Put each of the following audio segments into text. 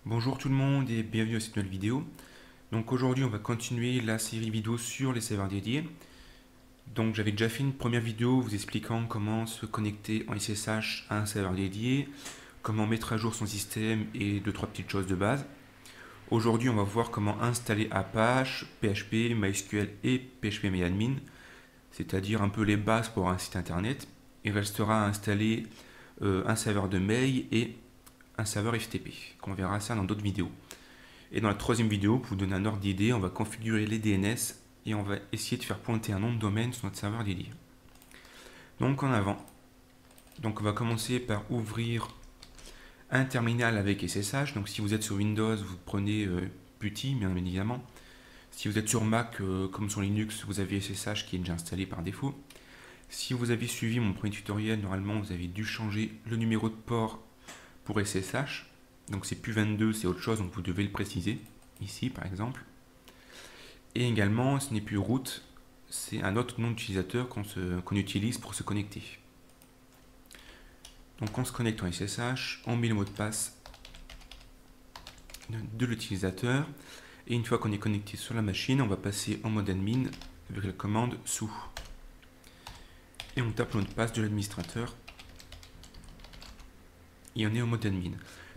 Bonjour tout le monde et bienvenue à cette nouvelle vidéo. Donc aujourd'hui on va continuer la série vidéo sur les serveurs dédiés. Donc j'avais déjà fait une première vidéo vous expliquant comment se connecter en SSH à un serveur dédié, comment mettre à jour son système et deux trois petites choses de base. Aujourd'hui on va voir comment installer Apache, PHP, MySQL et PHPMyAdmin, c'est-à-dire un peu les bases pour un site internet. Il restera à installer un serveur de mail et un serveur FTP, qu'on verra ça dans d'autres vidéos. Et dans la troisième vidéo, pour vous donner un ordre d'idée, on va configurer les DNS et on va essayer de faire pointer un nom de domaine sur notre serveur dédié. Donc en avant. Donc on va commencer par ouvrir un terminal avec SSH. Donc si vous êtes sur Windows, vous prenez PuTTY, bien évidemment. Si vous êtes sur Mac, comme sur Linux, vous avez SSH qui est déjà installé par défaut. Si vous avez suivi mon premier tutoriel, normalement vous avez dû changer le numéro de port pour SSH. Donc c'est plus 22, c'est autre chose, donc vous devez le préciser, ici par exemple. Et également, ce n'est plus root, c'est un autre nom d'utilisateur qu'on utilise pour se connecter. Donc on se connecte en SSH, on met le mot de passe de l'utilisateur, et une fois qu'on est connecté sur la machine, on va passer en mode admin avec la commande sous. Et on tape le mot de passe de l'administrateur, et on est en mode admin.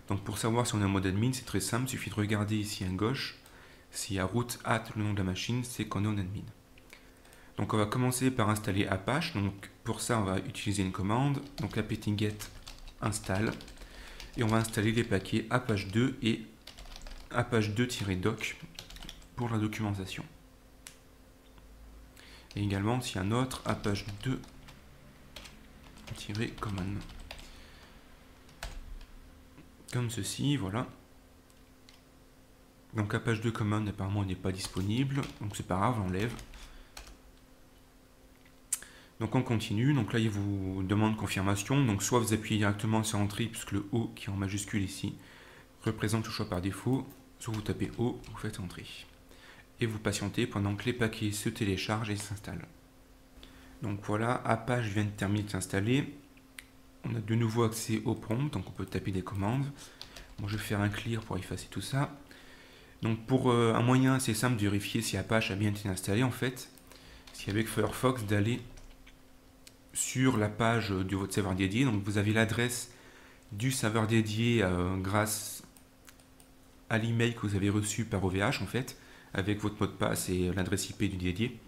Donc pour savoir si on est en mode admin, c'est très simple, il suffit de regarder ici à gauche. S'il y a root le nom de la machine, c'est qu'on est en admin. Donc on va commencer par installer Apache. Donc pour ça, on va utiliser une commande, donc apt-get install, et on va installer les paquets Apache 2 et Apache 2-doc pour la documentation. Et également, s'il y a un autre Apache 2-common. Comme ceci, voilà. Donc Apache 2 common apparemment n'est pas disponible, donc c'est pas grave, on l'enlève. Donc on continue, donc là il vous demande confirmation, donc soit vous appuyez directement sur Entrée, puisque le O qui est en majuscule ici représente le choix par défaut, soit vous tapez O, vous faites Entrée. Et vous patientez pendant que les paquets se téléchargent et s'installent. Donc voilà, Apache vient de terminer de s'installer. On a de nouveau accès au prompt, donc on peut taper des commandes. Bon, je vais faire un clear pour effacer tout ça. Donc pour un moyen assez simple de vérifier si Apache a bien été installé, en fait, c'est avec Firefox d'aller sur la page de votre serveur dédié. Donc vous avez l'adresse du serveur dédié grâce à l'email que vous avez reçu par OVH, en fait, avec votre mot de passe et l'adresse IP du dédié.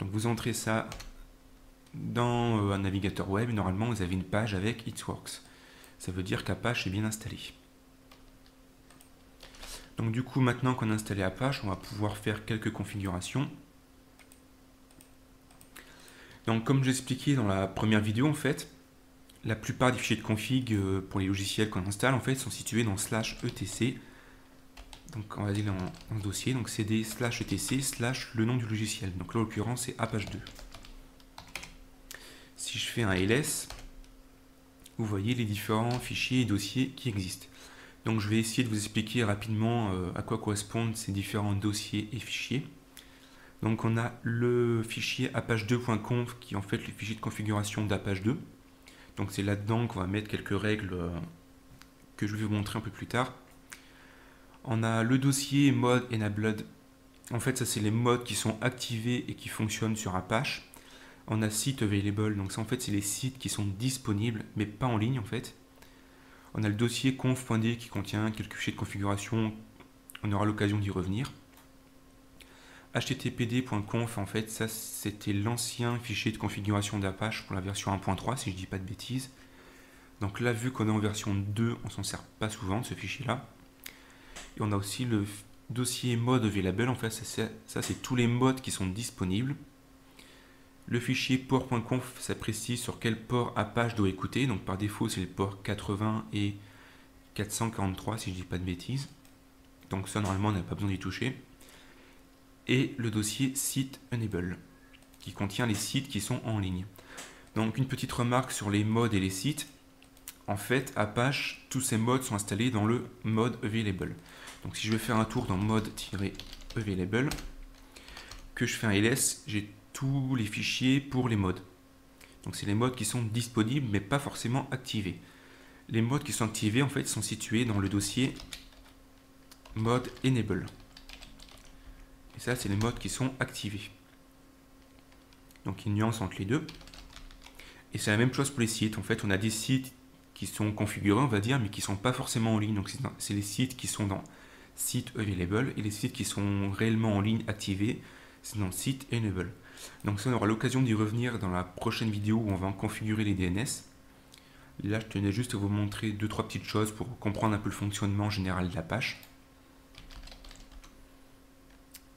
Donc vous entrez ça dans un navigateur web, et normalement vous avez une page avec It Works. Ça veut dire qu'Apache est bien installé. Donc du coup, maintenant qu'on a installé Apache, on va pouvoir faire quelques configurations. Donc comme je l'expliquais dans la première vidéo, en fait, la plupart des fichiers de config pour les logiciels qu'on installe, en fait, sont situés dans /etc. Donc on va aller dans ce dossier, donc cd /etc / le nom du logiciel. Donc là, en l'occurrence, c'est Apache 2. Si je fais un ls, vous voyez les différents fichiers et dossiers qui existent. Donc je vais essayer de vous expliquer rapidement à quoi correspondent ces différents dossiers et fichiers. Donc on a le fichier apache2.conf qui est en fait le fichier de configuration d'Apache 2. Donc c'est là-dedans qu'on va mettre quelques règles que je vais vous montrer un peu plus tard. On a le dossier mode enabled. En fait ça c'est les modes qui sont activés et qui fonctionnent sur Apache. On a site available, donc ça en fait c'est les sites qui sont disponibles mais pas en ligne en fait. On a le dossier conf.d qui contient quelques fichiers de configuration, on aura l'occasion d'y revenir. httpd.conf, en fait, ça c'était l'ancien fichier de configuration d'Apache pour la version 1.3, si je dis pas de bêtises. Donc là, vu qu'on est en version 2, on s'en sert pas souvent de ce fichier-là. Et on a aussi le dossier mode available, en fait, ça c'est tous les modes qui sont disponibles. Le fichier port.conf, ça précise sur quel port Apache doit écouter. Donc par défaut, c'est le port 80 et 443, si je dis pas de bêtises. Donc ça, normalement, on n'a pas besoin d'y toucher. Et le dossier site enable, qui contient les sites qui sont en ligne. Donc une petite remarque sur les modes et les sites. En fait, Apache, tous ces modes sont installés dans le mode available. Donc si je vais faire un tour dans mode-available, que je fais un ls, j'ai tous les fichiers pour les modes. Donc c'est les modes qui sont disponibles mais pas forcément activés. Les modes qui sont activés en fait sont situés dans le dossier mode enable. Et ça, c'est les modes qui sont activés. Donc, il y a une nuance entre les deux. Et c'est la même chose pour les sites. En fait, on a des sites qui sont configurés, on va dire, mais qui ne sont pas forcément en ligne. Donc, c'est les sites qui sont dans Site Available, et les sites qui sont réellement en ligne activés, c'est dans Site Enable. Donc ça, on aura l'occasion d'y revenir dans la prochaine vidéo où on va en configurer les DNS. Là, je tenais juste à vous montrer 2-3 petites choses pour comprendre un peu le fonctionnement général de l'Apache.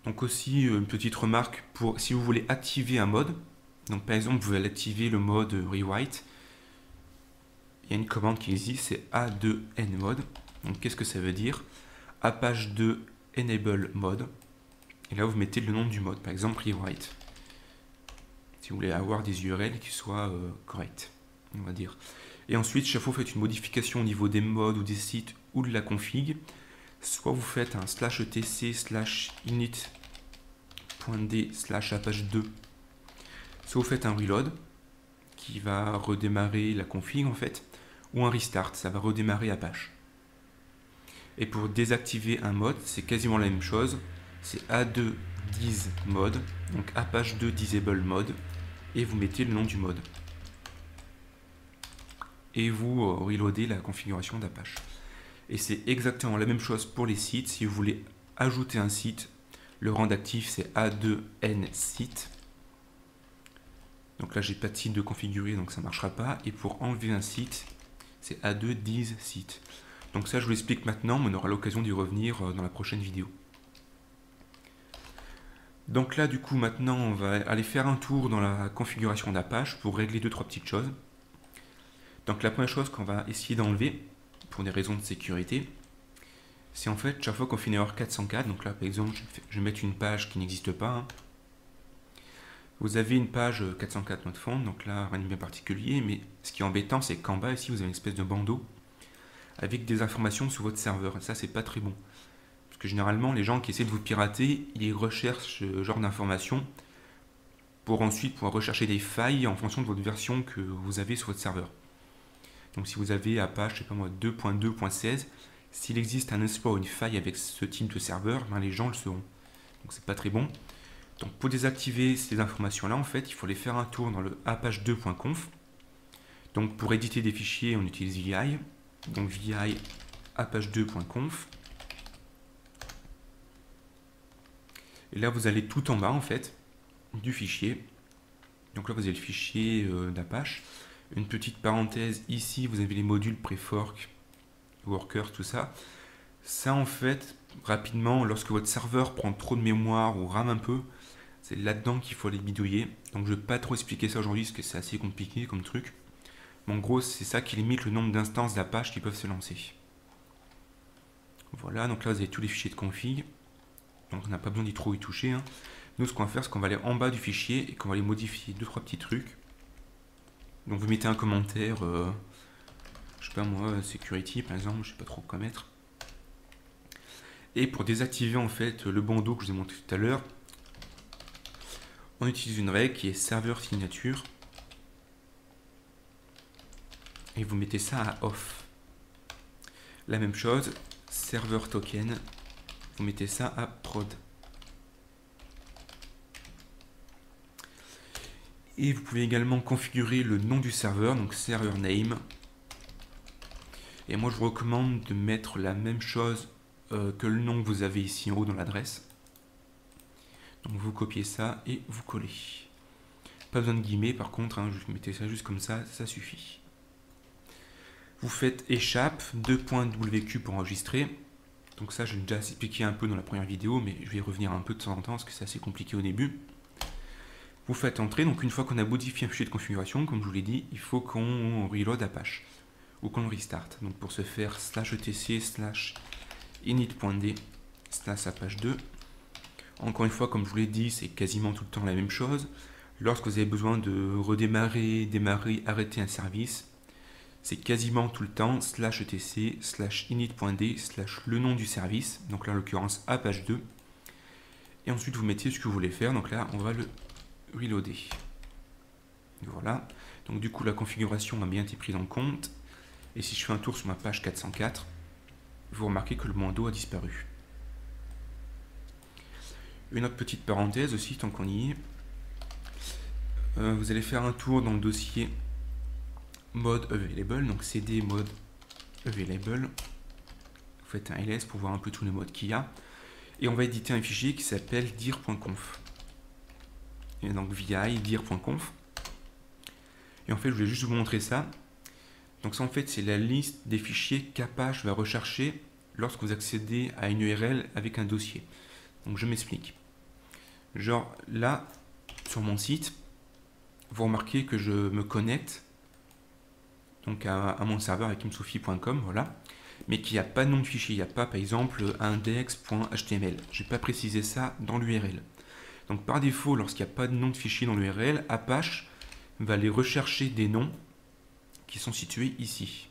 Donc aussi, une petite remarque, pour si vous voulez activer un mode, donc par exemple, vous allez activer le mode Rewrite, il y a une commande qui existe, c'est A2Nmode. Donc qu'est-ce que ça veut dire? Apache 2 Enable Mode. Et là, vous mettez le nom du mode, par exemple Rewrite. Si vous voulez avoir des URL qui soient correctes, on va dire. Et ensuite, chaque fois, vous faites une modification au niveau des modes ou des sites ou de la config. Soit vous faites un /etc/init.d/apache2. Soit vous faites un reload qui va redémarrer la config en fait. Ou un restart, ça va redémarrer Apache. Et pour désactiver un mode, c'est quasiment la même chose. C'est A2 dis mode, donc Apache 2 disable mode, et vous mettez le nom du mode. Et vous reloadez la configuration d'Apache. Et c'est exactement la même chose pour les sites. Si vous voulez ajouter un site, le rang d'actif c'est A2N site. Donc là, j'ai pas de site de configurer, donc ça ne marchera pas. Et pour enlever un site, c'est A2 dis site. Donc ça, je vous l'explique maintenant, mais on aura l'occasion d'y revenir dans la prochaine vidéo. Donc là, du coup, maintenant, on va aller faire un tour dans la configuration d'Apache pour régler 2-3 petites choses. Donc la première chose qu'on va essayer d'enlever, pour des raisons de sécurité, c'est en fait, chaque fois qu'on fait une erreur 404, donc là, par exemple, je vais mettre une page qui n'existe pas. Hein. Vous avez une page 404 not found, donc là, rien de bien particulier, mais ce qui est embêtant, c'est qu'en bas, ici, vous avez une espèce de bandeau avec des informations sur votre serveur. Et ça, c'est pas très bon. Parce que généralement, les gens qui essaient de vous pirater, ils recherchent ce genre d'informations pour ensuite pouvoir rechercher des failles en fonction de votre version que vous avez sur votre serveur. Donc si vous avez Apache, je sais pas moi, 2.2.16, s'il existe un exploit ou une faille avec ce type de serveur, ben les gens le sauront. Donc c'est pas très bon. Donc pour désactiver ces informations-là, en fait, il faut aller faire un tour dans le apache2.conf. Donc pour éditer des fichiers, on utilise VI. Donc VI apache2.conf. Et là, vous allez tout en bas, en fait, du fichier. Donc là, vous avez le fichier d'Apache. Une petite parenthèse, ici, vous avez les modules pré-fork, workers, tout ça. Ça, en fait, rapidement, lorsque votre serveur prend trop de mémoire ou rame un peu, c'est là-dedans qu'il faut aller bidouiller. Donc, je ne vais pas trop expliquer ça aujourd'hui, parce que c'est assez compliqué comme truc. Mais en gros, c'est ça qui limite le nombre d'instances d'Apache qui peuvent se lancer. Voilà, donc là, vous avez tous les fichiers de config. Donc, on n'a pas besoin d'y trop y toucher. Hein. Nous, ce qu'on va faire, c'est qu'on va aller en bas du fichier et qu'on va aller modifier 2-3 petits trucs. Donc, vous mettez un commentaire, je sais pas moi, security par exemple, je sais pas trop quoi mettre. Et pour désactiver en fait le bandeau que je vous ai montré tout à l'heure, on utilise une règle qui est serveur signature. Et vous mettez ça à off. La même chose, serveur token, vous mettez ça à prod. Et vous pouvez également configurer le nom du serveur, donc server name. Et moi je vous recommande de mettre la même chose que le nom que vous avez ici en haut dans l'adresse. Donc vous copiez ça et vous collez. Pas besoin de guillemets par contre, hein, vous mettez ça juste comme ça, ça suffit. Vous faites échappe 2.wq pour enregistrer. Donc ça, je l'ai déjà expliqué un peu dans la première vidéo, mais je vais y revenir un peu de temps en temps parce que c'est assez compliqué au début. Vous faites entrer, donc une fois qu'on a modifié un fichier de configuration, comme je vous l'ai dit, il faut qu'on reload Apache ou qu'on le restart. Donc pour ce faire, /etc/init.d/apache2. Encore une fois, comme je vous l'ai dit, c'est quasiment tout le temps la même chose. Lorsque vous avez besoin de redémarrer, démarrer, arrêter un service, c'est quasiment tout le temps /etc/init.d/ le nom du service, donc là en l'occurrence Apache2. Et ensuite vous mettez ce que vous voulez faire, donc là on va le reloader. Voilà, donc du coup la configuration a bien été prise en compte. Et si je fais un tour sur ma page 404, vous remarquez que le bandeau a disparu. Une autre petite parenthèse aussi, tant qu'on y est. Vous allez faire un tour dans le dossier mode available, donc cd mode available. Vous faites un ls pour voir un peu tous les modes qu'il y a. Et on va éditer un fichier qui s'appelle dir.conf. Et donc vi dir.conf. Et en fait, je voulais juste vous montrer ça. Donc ça, en fait, c'est la liste des fichiers qu'Apache va rechercher lorsque vous accédez à une URL avec un dossier. Donc je m'explique. Genre là, sur mon site, vous remarquez que je me connecte donc à mon serveur avec imsophie.com, voilà, mais qu'il n'y a pas de nom de fichier. Il n'y a pas, par exemple, index.html. Je n'ai pas précisé ça dans l'URL. Donc par défaut, lorsqu'il n'y a pas de nom de fichier dans l'URL, Apache va aller rechercher des noms qui sont situés ici.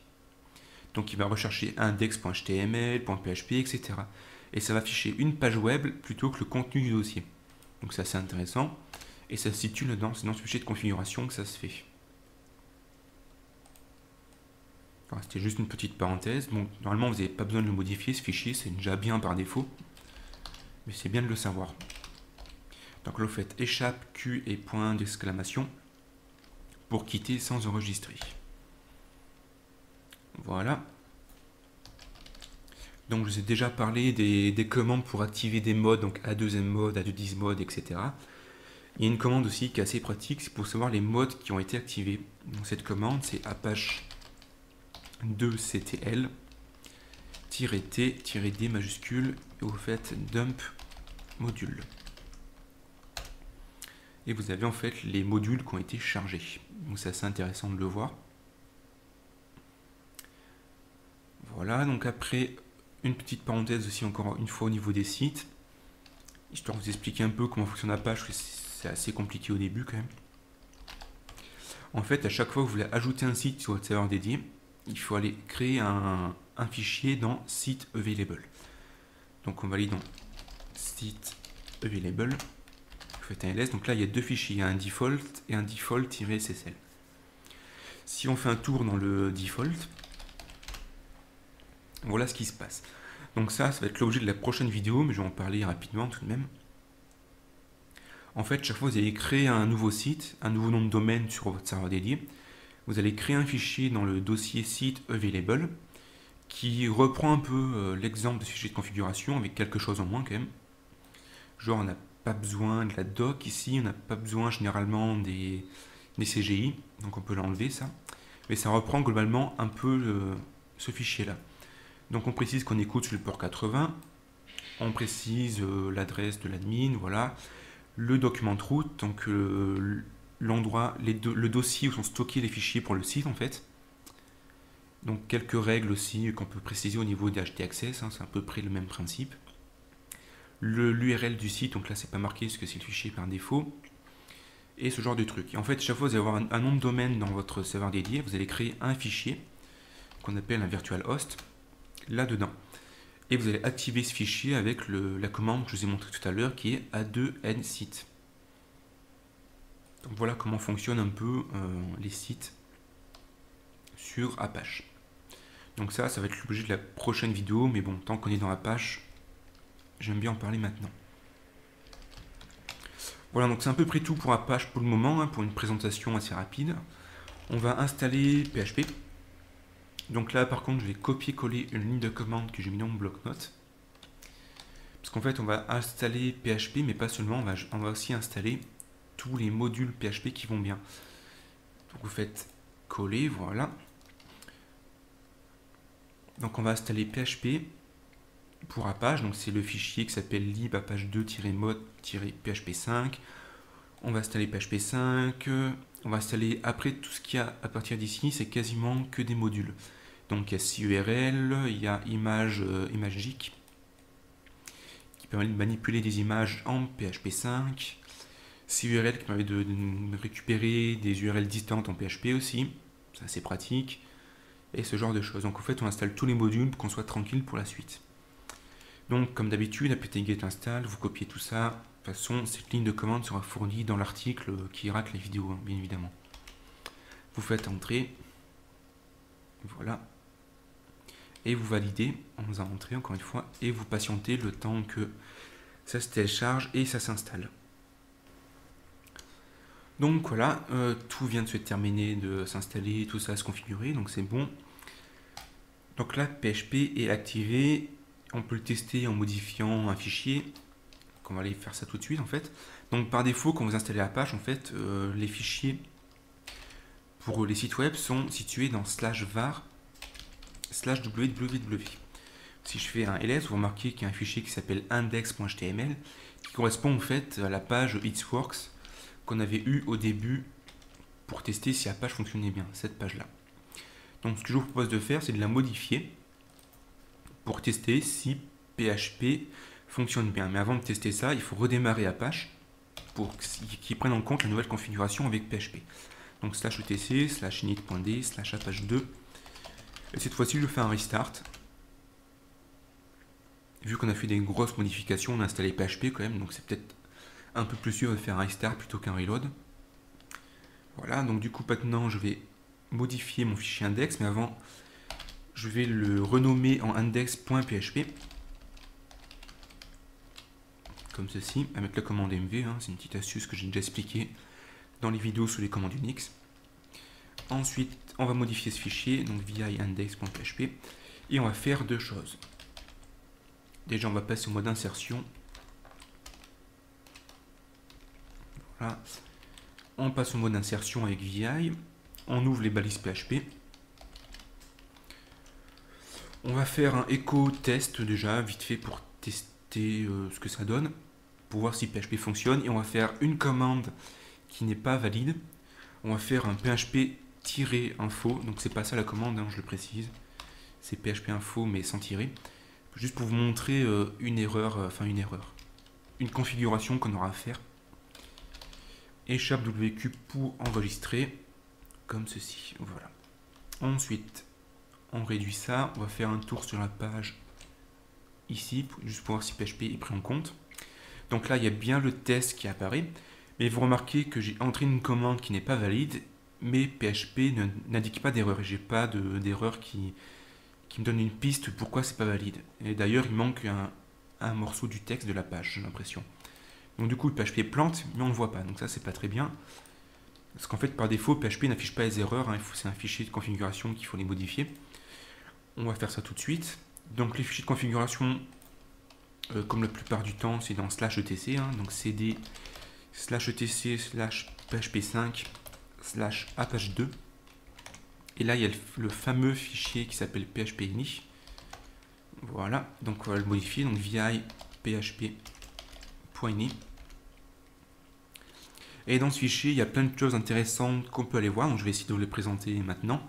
Donc il va rechercher index.html, .php, etc. Et ça va afficher une page web plutôt que le contenu du dossier. Donc c'est assez intéressant. Et ça se situe dans ce fichier de configuration que ça se fait. C'était juste une petite parenthèse. Bon, normalement, vous n'avez pas besoin de le modifier, ce fichier, c'est déjà bien par défaut. Mais c'est bien de le savoir. Donc là, vous faites échappe Q et point d'exclamation pour quitter sans enregistrer. Voilà. Donc je vous ai déjà parlé des commandes pour activer des modes, donc A2M mode, A210 mode, etc. Il y a une commande aussi qui est assez pratique, c'est pour savoir les modes qui ont été activés. Donc cette commande, c'est Apache 2ctl -t-d majuscule et vous faites dump module. Et vous avez en fait les modules qui ont été chargés. Donc c'est assez intéressant de le voir. Voilà, donc après, une petite parenthèse aussi encore une fois au niveau des sites, histoire de vous expliquer un peu comment fonctionne Apache, parce que c'est assez compliqué au début quand même. En fait, à chaque fois que vous voulez ajouter un site sur votre serveur dédié, il faut aller créer un fichier dans site available. Donc on va aller dans site available, vous faites un ls, donc là il y a deux fichiers, il y a un default et un default-ssl. Si on fait un tour dans le default, voilà ce qui se passe. Donc ça va être l'objet de la prochaine vidéo, mais je vais en parler rapidement tout de même. En fait, chaque fois que vous allez créer un nouveau site, un nouveau nom de domaine sur votre serveur dédié, vous allez créer un fichier dans le dossier site available qui reprend un peu l'exemple de ce fichier de configuration avec quelque chose en moins quand même. Genre on n'a pas besoin de la doc ici, on n'a pas besoin généralement des CGI, donc on peut l'enlever ça. Mais ça reprend globalement un peu ce fichier là. Donc on précise qu'on écoute sur le port 80, on précise l'adresse de l'admin, voilà, le document de route, donc l'endroit, le dossier où sont stockés les fichiers pour le site en fait. Donc quelques règles aussi qu'on peut préciser au niveau des htaccess, hein, c'est à peu près le même principe. L'URL du site, donc là c'est pas marqué parce que c'est le fichier par défaut. Et ce genre de truc. Et en fait, chaque fois que vous allez avoir un nom de domaine dans votre serveur dédié, vous allez créer un fichier qu'on appelle un virtual host là-dedans. Et vous allez activer ce fichier avec la commande que je vous ai montré tout à l'heure qui est a2nsite. Donc voilà comment fonctionnent un peu les sites sur Apache. Donc ça va être l'objet de la prochaine vidéo, mais bon, tant qu'on est dans Apache, j'aime bien en parler maintenant. Voilà, donc c'est à peu près tout pour Apache pour le moment, hein, pour une présentation assez rapide. On va installer PHP. Donc là, par contre, je vais copier-coller une ligne de commande que j'ai mis dans mon bloc-notes. Parce qu'en fait, on va installer PHP, mais pas seulement, on va aussi installer tous les modules PHP qui vont bien. Donc vous faites coller, voilà. Donc on va installer PHP pour Apache, donc c'est le fichier qui s'appelle lib apache2-mode-php5. On va installer PHP 5, on va installer après tout ce qu'il y a à partir d'ici, c'est quasiment que des modules. Donc il y a CURL, il y a ImageGIC qui permet de manipuler des images en PHP 5, CURL qui permet de récupérer des URL distantes en PHP aussi, c'est assez pratique, et ce genre de choses. Donc en fait on installe tous les modules pour qu'on soit tranquille pour la suite. Donc comme d'habitude, apt-get install, vous copiez tout ça. De toute façon, cette ligne de commande sera fournie dans l'article qui rate les vidéos, hein, bien évidemment. Vous faites entrer, voilà, et vous validez en faisant entrer encore une fois, et vous patientez le temps que ça se télécharge et ça s'installe. Donc voilà, tout vient de se terminer, de s'installer, tout ça se configurer, donc c'est bon. Donc là, PHP est activé, on peut le tester en modifiant un fichier. On va aller faire ça tout de suite en fait. Donc par défaut, quand vous installez Apache, en fait, les fichiers pour les sites web sont situés dans /var/www. Si je fais un ls, vous remarquez qu'il y a un fichier qui s'appelle index.html qui correspond en fait à la page itsworks qu'on avait eu au début pour tester si Apache fonctionnait bien, cette page-là. Donc ce que je vous propose de faire, c'est de la modifier pour tester si PHP fonctionne bien. Mais avant de tester ça, il faut redémarrer Apache pour qu'il prenne en compte la nouvelle configuration avec PHP. Donc /etc, /init.d, /apache2. Et cette fois-ci, je fais un restart. Vu qu'on a fait des grosses modifications, on a installé PHP quand même, donc c'est peut-être un peu plus sûr de faire un restart plutôt qu'un reload. Voilà, donc du coup maintenant je vais modifier mon fichier index, mais avant je vais le renommer en index.php. Comme ceci, avec la commande mv, c'est une petite astuce que j'ai déjà expliquée dans les vidéos sur les commandes Unix. Ensuite, on va modifier ce fichier, donc via index.php, et on va faire deux choses. Déjà, on va passer au mode insertion. Voilà. On passe au mode insertion avec VI. On ouvre les balises PHP. On va faire un echo test déjà, vite fait pour tester ce que ça donne, pour voir si PHP fonctionne. Et on va faire une commande qui n'est pas valide. On va faire un php-info. Donc c'est pas ça la commande, je le précise. C'est php-info mais sans tirer. Juste pour vous montrer une configuration qu'on aura à faire. #wq pour enregistrer, comme ceci, voilà. Ensuite, on réduit ça, on va faire un tour sur la page ici, juste pour voir si PHP est pris en compte. Donc là, il y a bien le test qui apparaît, mais vous remarquez que j'ai entré une commande qui n'est pas valide, mais PHP n'indique pas d'erreur, et j'ai pas d'erreur qui me donne une piste pourquoi c'est pas valide. Et d'ailleurs, il manque un morceau du texte de la page, j'ai l'impression. Donc du coup, le PHP plante, mais on ne le voit pas. Donc ça, c'est pas très bien. Parce qu'en fait, par défaut, PHP n'affiche pas les erreurs. C'est un fichier de configuration qu'il faut les modifier. On va faire ça tout de suite. Donc les fichiers de configuration, comme la plupart du temps, c'est dans /etc. Donc cd /etc /php5 /apache2. Et là, il y a le fameux fichier qui s'appelle php-ini. Voilà, donc on va le modifier. Donc vi php.ini. Et dans ce fichier, il y a plein de choses intéressantes qu'on peut aller voir. Donc je vais essayer de vous les présenter maintenant.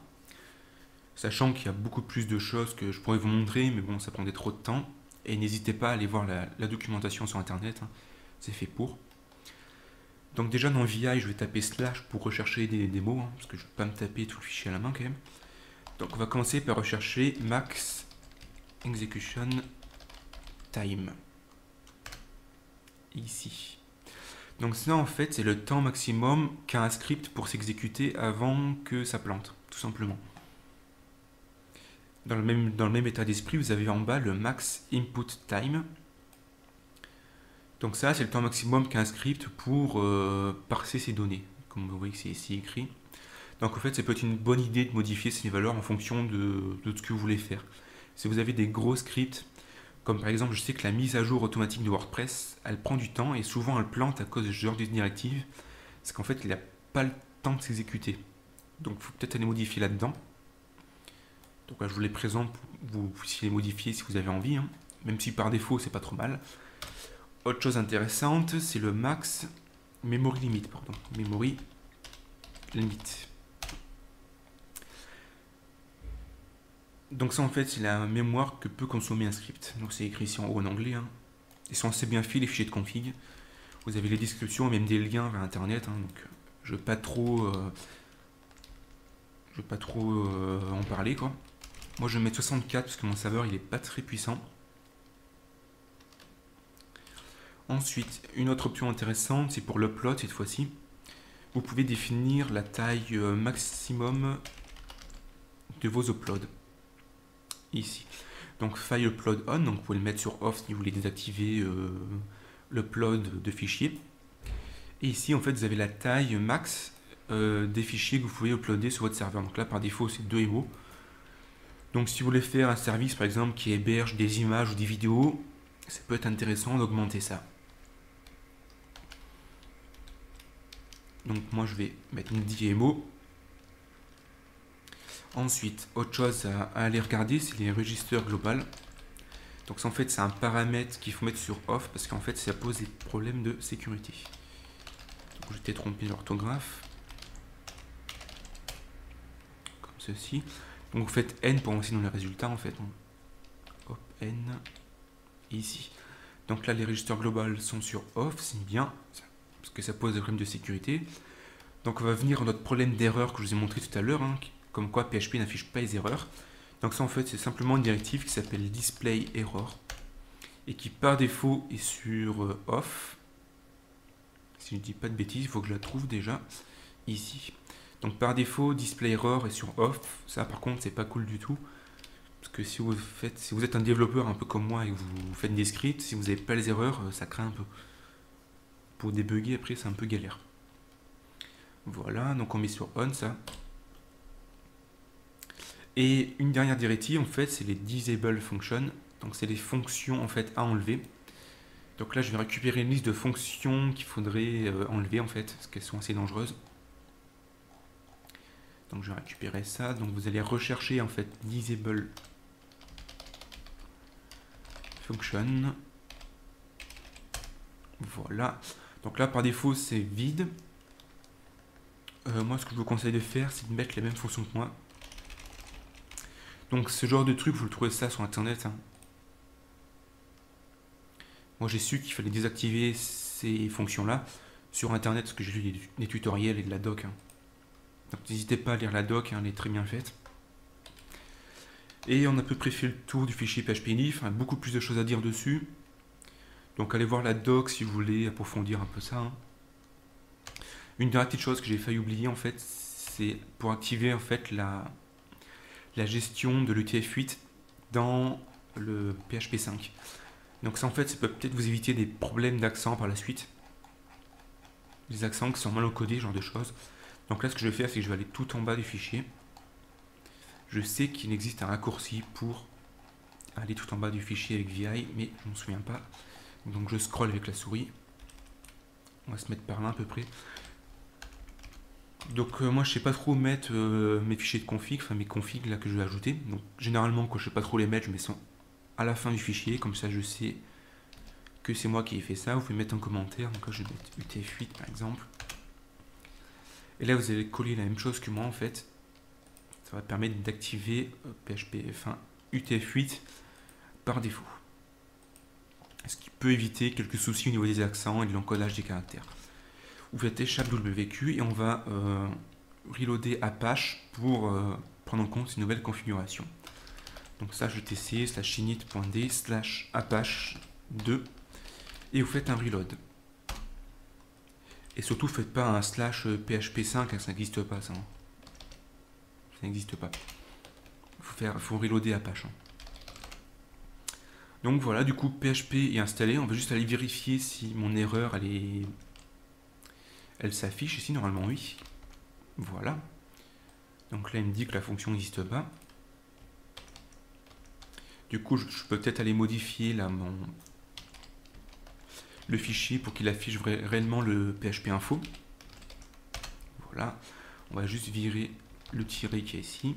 Sachant qu'il y a beaucoup plus de choses que je pourrais vous montrer, mais bon, ça prendrait trop de temps. Et n'hésitez pas à aller voir la documentation sur internet. C'est fait pour. Donc déjà dans VI, je vais taper / pour rechercher des mots, parce que je ne vais pas me taper tout le fichier à la main quand même. Donc on va commencer par rechercher max execution time. Ici. Donc ça en fait c'est le temps maximum qu'a un script pour s'exécuter avant que ça plante, tout simplement. Dans le même état d'esprit, vous avez en bas le max input time. Donc ça, c'est le temps maximum qu'a un script pour parser ses données. Comme vous voyez que c'est ici écrit. Donc en fait, ça peut être une bonne idée de modifier ces valeurs en fonction de ce que vous voulez faire. Si vous avez des gros scripts, comme par exemple, je sais que la mise à jour automatique de WordPress, elle prend du temps et souvent elle plante à cause de ce genre de directive. Parce qu'en fait, il n'a pas le temps de s'exécuter. Donc il faut peut-être aller modifier là-dedans. Donc là, je vous les présente pour que vous puissiez les modifier si vous avez envie. Même si par défaut, c'est pas trop mal. Autre chose intéressante, c'est le max memory limit, memory limit. Donc ça en fait c'est la mémoire que peut consommer un script. Donc c'est écrit ici en haut en anglais. Ils sont assez bien faits les fichiers de config. Vous avez les descriptions et même des liens vers internet. Donc je ne vais pas trop, en parler quoi. Moi je vais mettre 64 parce que mon serveur il est pas très puissant. Ensuite, une autre option intéressante, c'est pour l'upload cette fois-ci. Vous pouvez définir la taille maximum de vos uploads. Ici. Donc file upload on, donc vous pouvez le mettre sur off si vous voulez désactiver l'upload de fichiers. Et ici, en fait, vous avez la taille max des fichiers que vous pouvez uploader sur votre serveur. Donc là, par défaut, c'est 2 MB. Donc si vous voulez faire un service, par exemple, qui héberge des images ou des vidéos, ça peut être intéressant d'augmenter ça. Donc moi, je vais mettre une 10 MB. Ensuite, autre chose à aller regarder, c'est les registres global. Donc ça, en fait, c'est un paramètre qu'il faut mettre sur off parce qu'en fait, ça pose des problèmes de sécurité. Donc, j'étais trompé l'orthographe. Comme ceci. Donc vous faites N pour lancer dans les résultats, en fait. Hop, N. Ici. Donc là, les registres global sont sur off, c'est bien, parce que ça pose des problèmes de sécurité. Donc on va venir à notre problème d'erreur que je vous ai montré tout à l'heure, hein, comme quoi PHP n'affiche pas les erreurs. Donc ça, en fait, c'est simplement une directive qui s'appelle display error et qui par défaut est sur off. Si je ne dis pas de bêtises, il faut que je la trouve déjà ici. Donc par défaut, display error est sur off. Ça, par contre, c'est pas cool du tout. Parce que si vous êtes un développeur un peu comme moi et que vous faites des scripts, si vous n'avez pas les erreurs, ça craint un peu. Pour débugger, après, c'est un peu galère. Voilà, donc on met sur on ça. Et une dernière directive, en fait, c'est les disable functions. Donc c'est les fonctions en fait à enlever. Donc là, je vais récupérer une liste de fonctions qu'il faudrait enlever en fait, parce qu'elles sont assez dangereuses. Donc je vais récupérer ça. Donc vous allez rechercher en fait disable function. Voilà. Donc là, par défaut, c'est vide. Moi, ce que je vous conseille de faire, c'est de mettre les mêmes fonctions que moi. Donc ce genre de truc, vous le trouvez ça sur internet. Hein. Moi j'ai su qu'il fallait désactiver ces fonctions-là sur internet parce que j'ai lu des tutoriels et de la doc. Hein. Donc n'hésitez pas à lire la doc, hein, elle est très bien faite. Et on a à peu près fait le tour du fichier PHP-INIF, hein, beaucoup plus de choses à dire dessus. Donc allez voir la doc si vous voulez approfondir un peu ça. Hein. Une dernière petite chose que j'ai failli oublier en fait, c'est pour activer en fait la gestion de l'UTF-8 dans le PHP 5. Donc ça en fait, ça peut peut-être vous éviter des problèmes d'accent par la suite. Les accents qui sont mal encodés, ce genre de choses. Donc là, ce que je vais faire, c'est que je vais aller tout en bas du fichier. Je sais qu'il existe un raccourci pour aller tout en bas du fichier avec VI, mais je ne m'en souviens pas. Donc je scrolle avec la souris. On va se mettre par là à peu près. Donc moi je sais pas trop mettre mes fichiers de config, enfin mes configs là que je vais ajouter. Donc généralement quand je sais pas trop les mettre, je mets ça à la fin du fichier, comme ça je sais que c'est moi qui ai fait ça. Vous pouvez mettre en commentaire, donc là je vais mettre UTF-8 par exemple. Et là vous allez coller la même chose que moi en fait. Ça va permettre d'activer UTF-8 par défaut. Ce qui peut éviter quelques soucis au niveau des accents et de l'encodage des caractères. Vous faites échappe WQ et on va reloader Apache pour prendre en compte une nouvelle configuration. Donc ça, je vais tester /init.d/apache2 et vous faites un reload. Et surtout, faites pas un /php5, ça n'existe pas ça. Ça n'existe pas. Il faut reloader Apache. Hein. Donc voilà, du coup, PHP est installé. On va juste aller vérifier si mon erreur, elle s'affiche ici, normalement oui. Voilà. Donc là, il me dit que la fonction n'existe pas. Du coup, je peux peut-être aller modifier là, le fichier pour qu'il affiche réellement le PHP info. Voilà. On va juste virer le tiret qui est ici.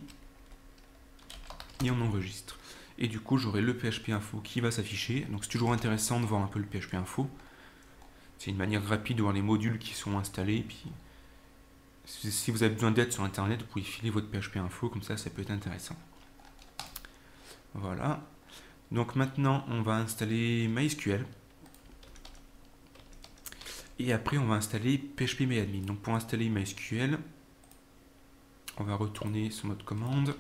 Et on enregistre. Et du coup, j'aurai le PHP info qui va s'afficher. Donc c'est toujours intéressant de voir un peu le PHP info. C'est une manière rapide de voir les modules qui sont installés. Et puis, si vous avez besoin d'aide sur internet, vous pouvez filer votre PHP info, comme ça peut être intéressant. Voilà. Donc maintenant, on va installer MySQL. Et après, on va installer PHPMyAdmin. Donc pour installer MySQL, on va retourner sur notre commande.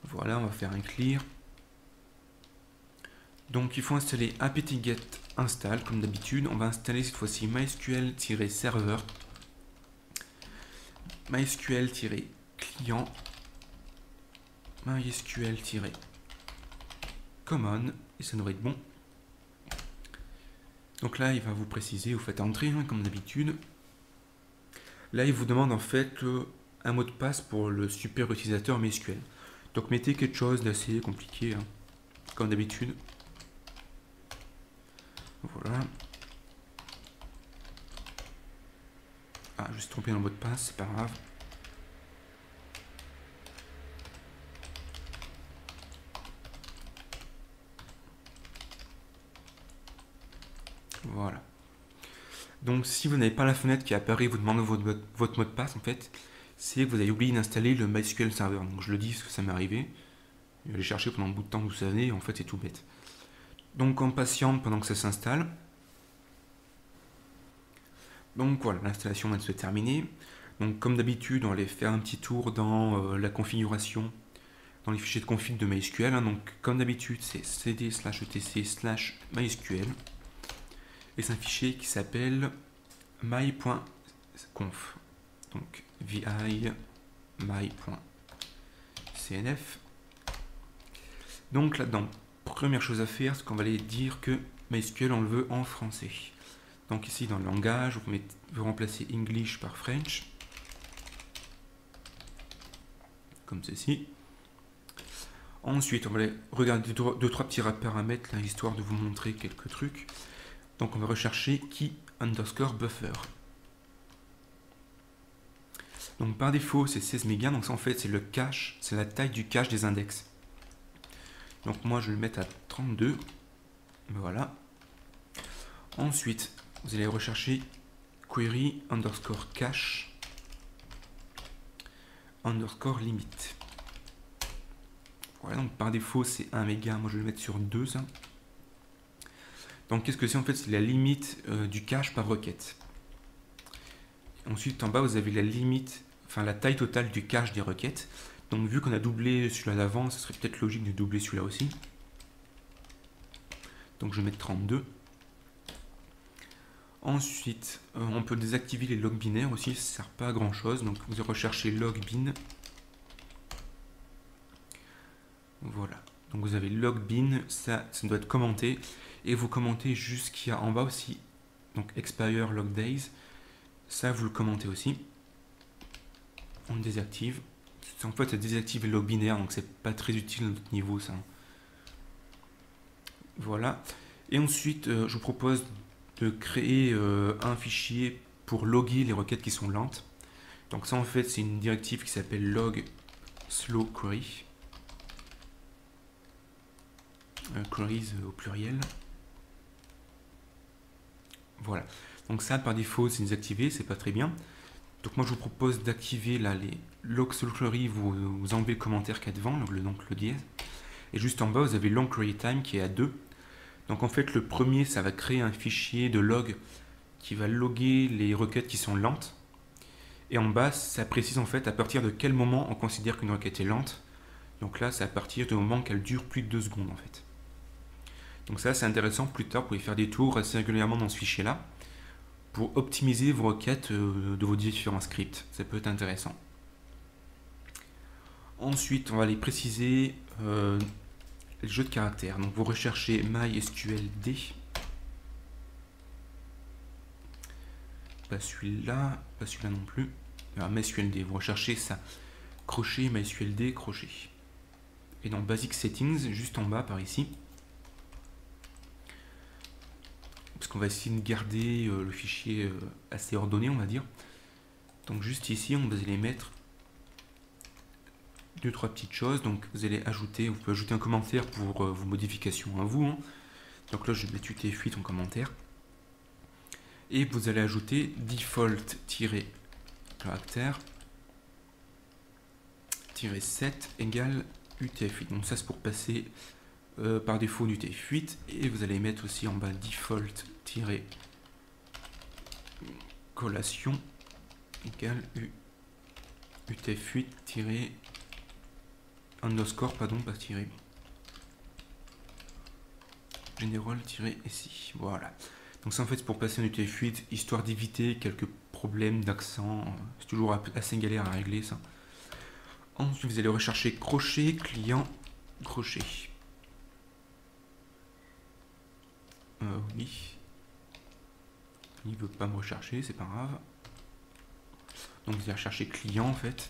Voilà, on va faire un clear. Donc il faut installer apt-get install comme d'habitude. On va installer cette fois-ci MySQL-server, MySQL-client, MySQL-common, et ça devrait être bon. Donc là, il va vous préciser, vous faites entrer, hein, comme d'habitude. Là, il vous demande en fait un mot de passe pour le super utilisateur MySQL. Donc mettez quelque chose d'assez compliqué, hein, comme d'habitude. Voilà. Ah, je me suis trompé dans le mot de passe, c'est pas grave. Voilà. Donc si vous n'avez pas la fenêtre qui apparaît, vous demandez votre mot de passe, en fait, c'est que vous avez oublié d'installer le MySQL Server. Donc je le dis parce que ça m'est arrivé. Je vais aller chercher pendant un bout de temps, vous savez, en fait c'est tout bête. Donc on patiente pendant que ça s'installe. Donc voilà, l'installation vient de se terminer. Donc comme d'habitude, on va aller faire un petit tour dans la configuration, dans les fichiers de config de MySQL. Hein. Donc comme d'habitude, c'est cd/etc/mysql. Et c'est un fichier qui s'appelle my.conf. Donc vi my.cnf. Donc là-dedans, première chose à faire, c'est qu'on va aller dire que MySQL on le veut en français. Donc ici dans le langage, vous remplacez English par French. Comme ceci. Ensuite, on va aller regarder deux, trois petits paramètres là, histoire de vous montrer quelques trucs. Donc on va rechercher key_buffer. Donc par défaut c'est 16 mégas, donc ça en fait c'est le cache, c'est la taille du cache des index. Donc moi je vais le mettre à 32. Voilà. Ensuite, vous allez rechercher query_cache _limit. Voilà, donc par défaut c'est 1 méga, moi je vais le mettre sur 2 ça. Donc qu'est-ce que c'est en fait? C'est la limite du cache par requête. Ensuite en bas vous avez la limite, enfin la taille totale du cache des requêtes. Donc vu qu'on a doublé celui-là d'avant, ce serait peut-être logique de doubler celui-là aussi. Donc je vais mettre 32. Ensuite, on peut désactiver les logs binaires aussi, ça ne sert pas à grand chose. Donc vous recherchez log bin. Voilà. Donc vous avez log bin, ça doit être commenté. Et vous commentez jusqu'à en bas aussi. Donc expire log days. Ça vous le commentez aussi. On le désactive. En fait, ça désactive les logs binaires, donc c'est pas très utile à notre niveau ça. Voilà. Et ensuite, je vous propose de créer un fichier pour loguer les requêtes qui sont lentes. Donc ça en fait c'est une directive qui s'appelle log slow query. Queries au pluriel. Voilà. Donc ça par défaut c'est désactivé, c'est pas très bien. Donc moi je vous propose d'activer là les log slow query, vous enlevez le commentaire qu'il y a devant, donc le dièse. Et juste en bas vous avez long query time qui est à 2. Donc en fait le premier ça va créer un fichier de log qui va loguer les requêtes qui sont lentes. Et en bas ça précise en fait à partir de quel moment on considère qu'une requête est lente. Donc là c'est à partir du moment qu'elle dure plus de 2 secondes en fait. Donc ça c'est intéressant, plus tard vous pouvez faire des tours assez régulièrement dans ce fichier là pour optimiser vos requêtes de vos différents scripts. Ça peut être intéressant. Ensuite on va aller préciser le jeu de caractères. Donc vous recherchez MySQLD. Pas celui-là non plus. Alors MySQLD, vous recherchez ça. Crochet, MySQLD, crochet. Et dans Basic Settings, juste en bas par ici. Parce qu'on va essayer de garder le fichier assez ordonné, on va dire. Donc juste ici, on va les mettre deux, trois petites choses. Donc vous allez ajouter, vous pouvez ajouter un commentaire pour vos modifications à vous. Hein. Donc là, je vais mettre UTF-8 en commentaire. Et vous allez ajouter default-caractère 7 égale UTF-8. Donc ça c'est pour passer par défaut d'UTF-8. Et vous allez mettre aussi en bas default-collation égale UTF-8 underscore, pardon, pas tiré. General-SI. Voilà. Donc ça en fait c'est pour passer en UTF-8, histoire d'éviter quelques problèmes d'accent. C'est toujours assez galère à régler ça. Ensuite vous allez rechercher crochet, client, crochet. Oui. Il veut pas me rechercher, c'est pas grave. Donc vous allez rechercher client en fait.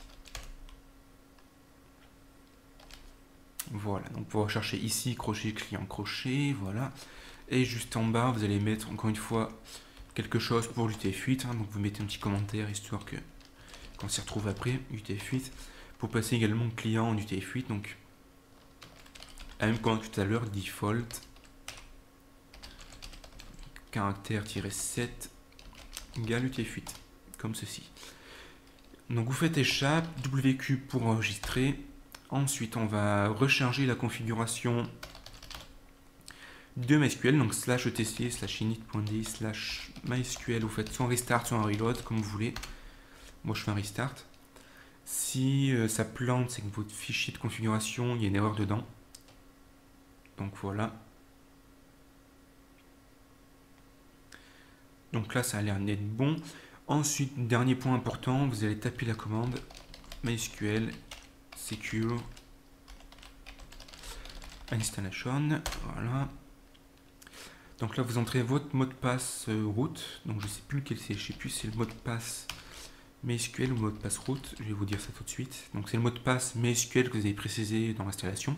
Voilà, donc vous recherchez ici crochet, client, crochet, voilà. Et juste en bas, vous allez mettre encore une fois quelque chose pour l'UTF-8. Donc vous mettez un petit commentaire histoire que qu'on s'y retrouve après, UTF-8. Pour passer également client en UTF-8, donc la même commande que tout à l'heure, default, caractère-7 égale UTF-8, comme ceci. Donc vous faites échappe, WQ pour enregistrer. Ensuite, on va recharger la configuration de MySQL, donc /etc /init.d /mysql. Vous faites soit un restart, soit un reload, comme vous voulez. Moi, je fais un restart. Si ça plante, c'est que votre fichier de configuration, il y a une erreur dedans. Donc voilà. Donc là, ça a l'air d'être bon. Ensuite, dernier point important, vous allez taper la commande MySQL secure installation. Voilà. Donc là, vous entrez votre mot de passe root. Donc je sais plus lequel c'est. Je sais plus si c'est le mot de passe MySQL ou le mot de passe root. Je vais vous dire ça tout de suite. Donc c'est le mot de passe MySQL que vous avez précisé dans l'installation.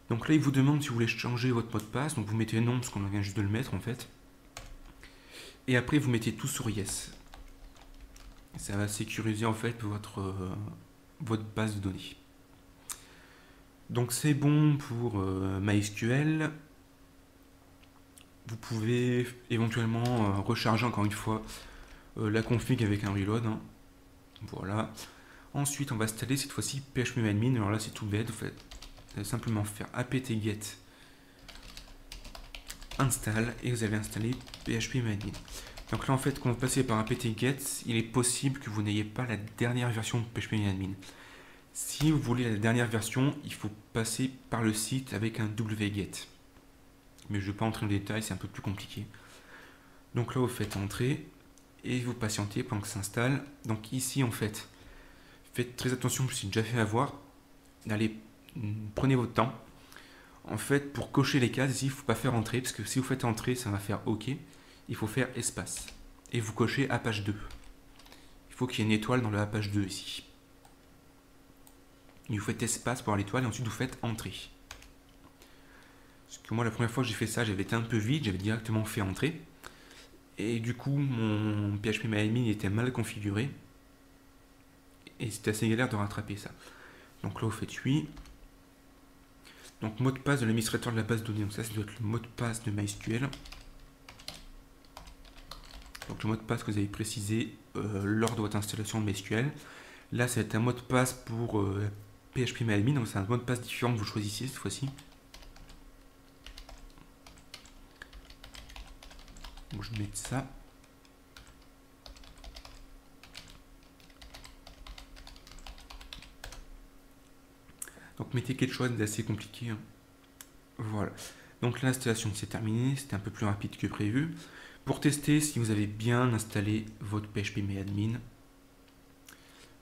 Donc là, il vous demande si vous voulez changer votre mot de passe. Donc vous mettez non parce qu'on vient juste de le mettre en fait. Et après, vous mettez tout sur yes. Ça va sécuriser en fait votre base de données. Donc c'est bon pour MySQL. Vous pouvez éventuellement recharger encore une fois la config avec un reload. Hein. Voilà. Ensuite, on va installer cette fois-ci phpMyAdmin. Alors là, c'est tout bête. Vous allez simplement faire apt-get install et vous allez installer phpMyAdmin. Donc là, en fait, quand vous passez par apt-get, il est possible que vous n'ayez pas la dernière version de phpMyAdmin. Si vous voulez la dernière version, il faut passer par le site avec un wget. Mais je ne vais pas entrer en détail, c'est un peu plus compliqué. Donc là, vous faites entrer et vous patientez pendant que ça s'installe. Donc ici, en fait, faites très attention, je me suis déjà fait avoir. Allez, prenez votre temps. En fait, pour cocher les cases, ici, il ne faut pas faire entrer, parce que si vous faites entrer, ça va faire OK. Il faut faire espace. Et vous cochez à page 2. Il faut qu'il y ait une étoile dans le page 2 ici. Et vous faites espace pour l'étoile et ensuite vous faites entrer. Parce que moi, la première fois que j'ai fait ça, j'avais été un peu vite, j'avais directement fait entrer. Et du coup, mon phpMyAdmin était mal configuré. Et c'était assez galère de rattraper ça. Donc là, vous faites oui. Donc, mot de passe de l'administrateur de la base de données. Donc ça doit être le mot de passe de MySQL. Donc le mot de passe que vous avez précisé lors de votre installation de MySQL. Là, c'est un mot de passe pour phpMyAdmin. Donc c'est un mot de passe différent que vous choisissez cette fois-ci. Donc je vais mettre ça. Donc mettez quelque chose d'assez compliqué. Hein. Voilà. Donc l'installation c'est terminé. C'était un peu plus rapide que prévu. Pour tester si vous avez bien installé votre phpMyAdmin,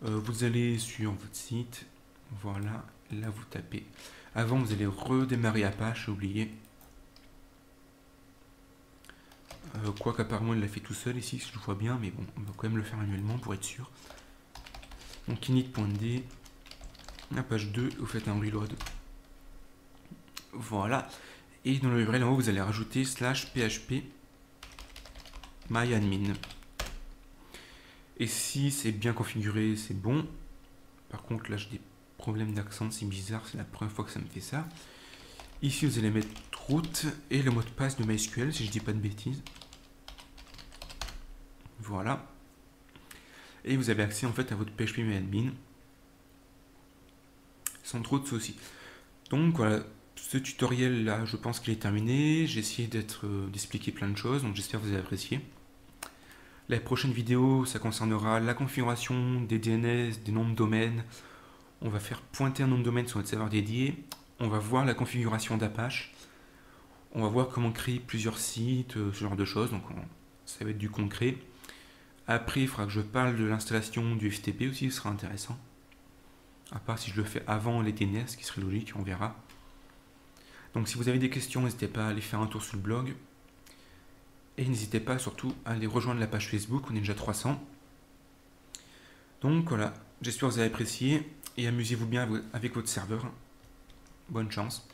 vous allez sur votre site. Voilà. Là vous tapez. Avant vous allez redémarrer Apache, oublié. Quoique apparemment il l'a fait tout seul ici, si je vois bien, mais bon, on va quand même le faire manuellement pour être sûr. Donc init.d, la page 2, vous faites un reload. Voilà. Et dans le URL en haut, vous allez rajouter /phpMyAdmin. Et si c'est bien configuré, c'est bon. Par contre, là j'ai des problèmes d'accent, c'est bizarre, c'est la première fois que ça me fait ça. Ici, vous allez mettre root et le mot de passe de MySQL, si je dis pas de bêtises. Voilà. Et vous avez accès en fait à votre phpMyAdmin sans trop de soucis. Donc voilà, ce tutoriel là, je pense qu'il est terminé. J'ai essayé d'expliquer plein de choses, donc j'espère que vous avez apprécié. La prochaine vidéo, ça concernera la configuration des DNS, des noms de domaine. On va faire pointer un nom de domaine sur notre serveur dédié. On va voir la configuration d'Apache. On va voir comment créer plusieurs sites, ce genre de choses. Donc ça va être du concret. Après, il faudra que je parle de l'installation du FTP aussi, ce sera intéressant. À part si je le fais avant les DNS, ce qui serait logique, on verra. Donc si vous avez des questions, n'hésitez pas à aller faire un tour sur le blog. Et n'hésitez pas surtout à aller rejoindre la page Facebook, on est déjà 300. Donc voilà, j'espère que vous avez apprécié et amusez-vous bien avec votre serveur. Bonne chance.